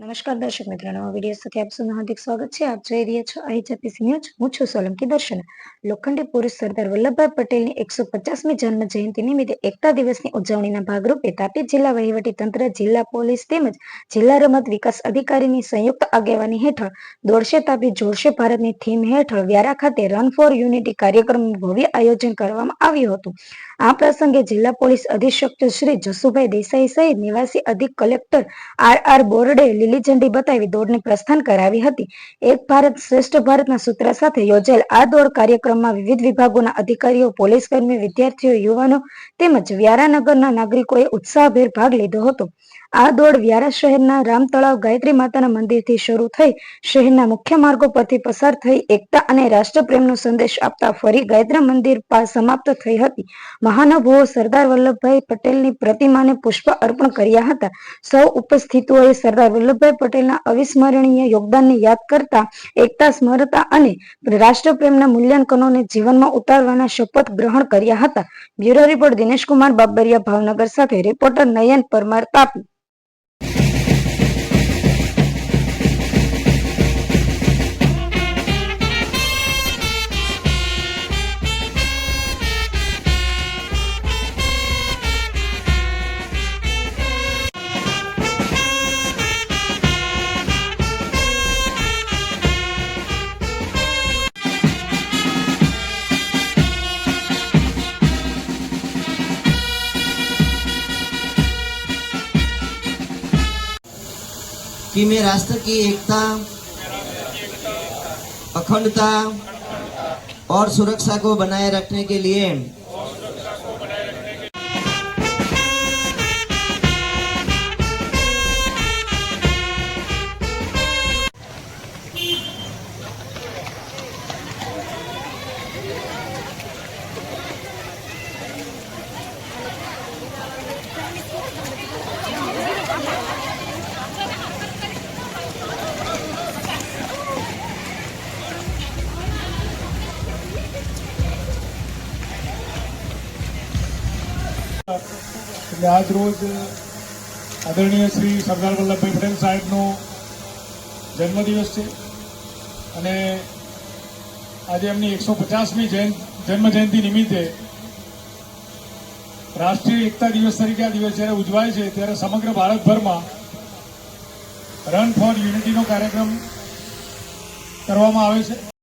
નમસ્કાર દર્શક મિત્રો, નવા વિડીયો સાથે આપ સૌનું હાર્દિક સ્વાગત છે. આપ જોઈ રહ્યા છો IJPC ન્યૂઝ. હું છું સોલંકી દર્શના. લોખંડી પુરુષ સરદાર વલ્લભભાઈ પટેલની 150મી જન્મ જયંતિ નિમિત્તે એકતા દિવસની ઉજવણીના ભાગરૂપે તાપી જિલ્લા વહીવટી તંત્ર, જિલ્લા પોલીસ તેમજ જિલ્લા રમત વિકાસ અધિકારીની સંયુક્ત આગેવાની હેઠળ દોડશે તાપી જોડશે ભારતની થીમ હેઠળ વ્યારા ખાતે રન ફોર યુનિટી કાર્યક્રમનું ભવ્ય આયોજન કરવામાં આવ્યું હતું. આ પ્રસંગે જિલ્લા પોલીસ અધિક્ષક શ્રી જસુભાઈ દેસાઈ સહિત નિવાસી અધિક કલેક્ટર RR બોરડે લીલી ઝંડી બતાવી દોડને પ્રસ્થાન કરાવી હતી. એક ભારત શ્રેષ્ઠ ભારતના સૂત્ર સાથે યોજાયેલ આ દોડ કાર્યક્રમમાં વિવિધ વિભાગોના અધિકારીઓ, પોલીસકર્મીઓ, વિદ્યાર્થીઓ, યુવાનો તેમજ વ્યારા નગરના નાગરિકોએ ઉત્સાહભેર ભાગ લીધો હતો. આ દોડ વ્યારા શહેરના રામ તળાવ ગાયત્રી માતાના મંદિરથી શરૂ થઈ શહેરના મુખ્ય માર્ગો પરથી પસાર થઈ એકતા અને રાષ્ટ્રપ્રેમનો સંદેશ આપતા ફરી ગાયત્રી મંદિર સમાપ્ત થઈ હતી. મહાનુભાવો સરદાર વલ્લભભાઈ પટેલની પ્રતિમાને પુષ્પ અર્પણ કર્યા હતા. સૌ ઉપસ્થિતોએ સરદાર વલ્લભભાઈ પટેલના અવિસ્મરણીય યોગદાનને યાદ કરતા એકતા સ્મરતા અને રાષ્ટ્રપ્રેમના મૂલ્યાંકનોને જીવનમાં ઉતારવાના શપથ ગ્રહણ કર્યા હતા. બ્યુરો રિપોર્ટ દિનેશકુમાર બાબરિયા, ભાવનગર સાથે રિપોર્ટર નયન પરમાર, તાપી. कि मैं राष्ट्र की एकता, अखंडता और सुरक्षा को बनाए रखने के लिए આજ રોજ આદરણીય શ્રી સરદાર વલ્લભભાઈ પટેલ સાહેબનો જન્મદિવસ છે અને આજે એમની 150મી જન્મ જયંતિ નિમિત્તે રાષ્ટ્રીય એકતા દિવસ તરીકે આ દિવસ જ્યારે ઉજવાય છે ત્યારે સમગ્ર ભારતભરમાં રન ફોર યુનિટીનો કાર્યક્રમ કરવામાં આવે છે.